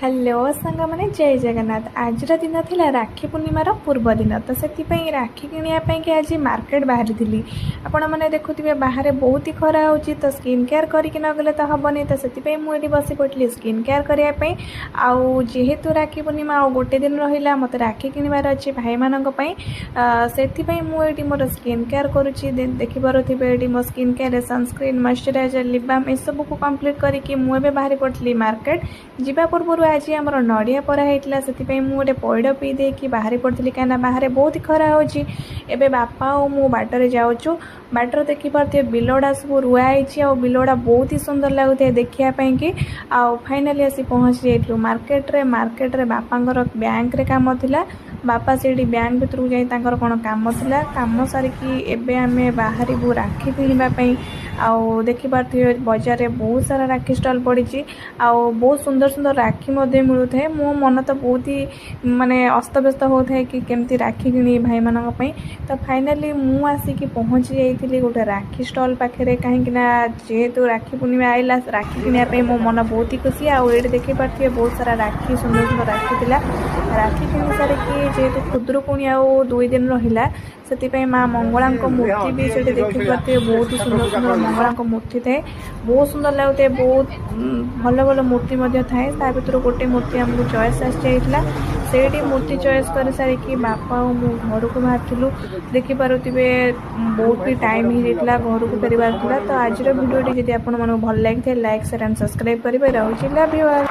Hello सांग मैंने जय जगन्नाथ आज दिन थिला राखी पूर्णिमार पूर्व दिन तो से राखी किणापी कि आज मार्केट बाहरी थी आपण मैंने देखुवे बाहर बहुत ही खरा हो तो स्किन केयर करके नगले तो हेनी तो से मुझे बस पड़ी स्किन केयर करने जेहेतु राखी पूर्णिमा आ गोटे दिन रहा मत राखी किणवार अच्छे भाई मानक से मुझे मोर स्किन केयर करुच्ची देखिपे मो skin care sunscreen moisturiser lip balm ये सब को कंप्लीट करके मुझे बाहरी पड़ी मार्केट जीवा पूर्व आज आम नड़िया परा होता से मुझे पैड़ पी देकी बाहरी पड़ी कहीं बाहर बहुत ही खरा होबे बापा और मु बाटर जाऊँ बाटर देखिपे बिलड़ा सब रुआई आ बिलड़ा बहुत ही सुंदर लगुए देखापी कि फाइनाली आसी पहुँची जाइलु मार्केट रे बापा बैंक रे काम थिला बापा से बैंक भितर जाई कौन काम थिला काम सारिकी एबे आमे बाहरी राखी किणापी देखिपे बजार में बहुत सारा राखी स्टॉल पड़ी बहुत सुंदर सुंदर राखी मिलू थाए मो मन तो बहुत ही माने अस्तव्यस्त होता है कि केमती राखी किणी भाई मानक तो फाइनाली मु आसिकी पहुँची जाइली गोटे राखी स्टॉल पाखे कहीं जेहेतु राखी पूर्णिमा आइला राखी किणापी मो मन बहुत ही खुशी आए देखिपे बहुत सारा राखी सुंदर सुंदर राखी थिला राखी किणी सारिकी जेहेतु खुदुरुकुणी आउ 2 दिन रहिला से माँ मंगला मूर्ति भी से देखिपे बहुत ही सुंदर सुंदर मंगला मूर्ति थाए बहुत सुंदर लगुए बहुत भल भल मूर्ति थाए भर गोटे मूर्ति आमको चॉइस आसला से मूर्ति चॉइस कर सारिकी बापा और मु घर को बाहर देखिपे बहुत भी टाइम ही जाता घर को फेरबार था तो आज वीडियो जब आपको भल लगी लाइक शेयर एंड सब्सक्राइब करेंगे रोचे लव यू ऑल।